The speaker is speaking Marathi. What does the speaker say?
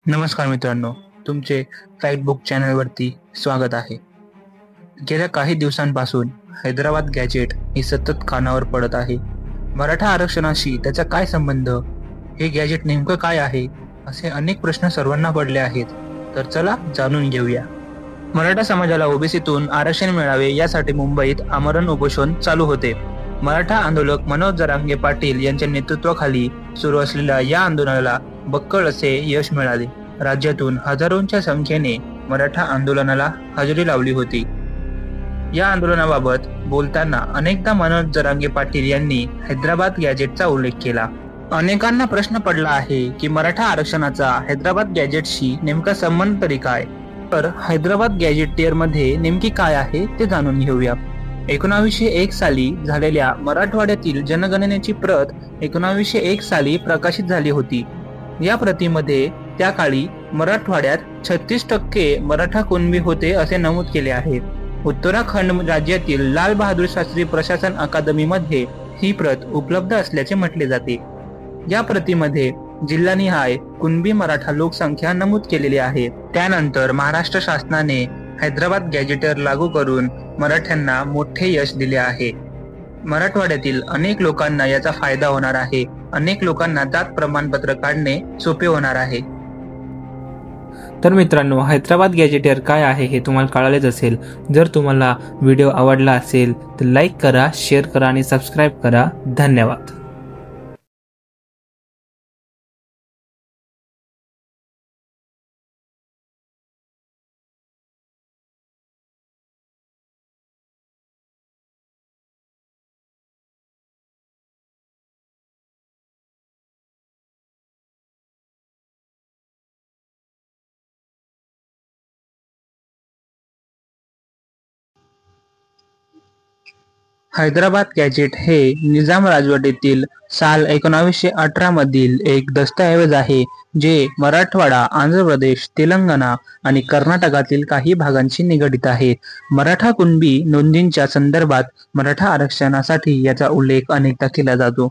नमस्कार मित्रांनो, तुमचे फॅक्टबुक चॅनलवरती स्वागत आहे. गेल्या काही दिवसांपासून हैदराबाद गॅजेट ही सतत कानावर पडत आहे. मराठा आरक्षणाशी त्याचा काय संबंध, हे गॅजेट नेमकं काय आहे, असे अनेक प्रश्न सर्वांना पडले आहेत. तर चला जाणून घेऊया. मराठा समाजाला ओबीसीतून आरक्षण मिळावे यासाठी मुंबईत आमरण उपोषण चालू होते. मराठा आंदोलक मनोज जरांगे पाटील यांच्या नेतृत्वाखाली सुरू असलेल्या या आंदोलनाला बक्कळ असे यश मिळाले. राज्यातून हजारोंच्या संख्येने मराठा आंदोलनाला हजेरी लावली होती. या आंदोलनाबाबत बोलताना अनेकदा मनोज जरांगे पाटील यांनी हैदराबाद गॅजेटचा उल्लेख केला. अनेकांना प्रश्न पडला आहे की मराठा आरक्षणाचा हैदराबाद गॅजेटशी नेमका संबंध तरी काय. तर हैदराबाद गॅजेटियर मध्ये नेमकी काय आहे ते जाणून घेऊया. 1901 साली झालेल्या मराठवाड्यातील जनगणनेची प्रत 1901 साली प्रकाशित झाली होती. या प्रतीमध्ये त्या काळी मराठवाड्यात 36% मराठा कुणबी होते असे नमूद केले आहे. उत्तराखंड राज्यातील लाल बहादूर शास्त्री प्रशासन अकादमीमध्ये ही प्रत उपलब्ध असल्याचे म्हटले जाते. या प्रतीमध्ये जिल्हानिहाय कुणबी मराठा लोकसंख्या नमूद केलेली आहे. त्यानंतर महाराष्ट्र शासनाने हैदराबाद गॅजेटर लागू करून मराठ्यांना मोठे यश दिले आहे. मराठवाड्यातील अनेक लोकांना याचा फायदा होणार आहे. अनेक लोकांना जात प्रमाणपत्र काढणे सोपे होणार आहे. तर मित्रांनो, हैदराबाद गॅजेटियर काय आहे हे तुम्हाला कळालेच असेल. जर तुम्हाला व्हिडिओ आवडला असेल तर लाईक करा, शेअर करा आणि सबस्क्राईब करा. धन्यवाद. हैदराबाद गॅजेट हे निजाम राजवटीतील साल 1918 मधील एक दस्तऐवज आहे, जे मराठवाडा, आंध्र प्रदेश, तेलंगणा आणि कर्नाटकातील काही भागांशी निगडित आहे. मराठा कुणबी नोंदींच्या संदर्भात मराठा आरक्षणासाठी याचा उल्लेख अनेकदा केला जातो.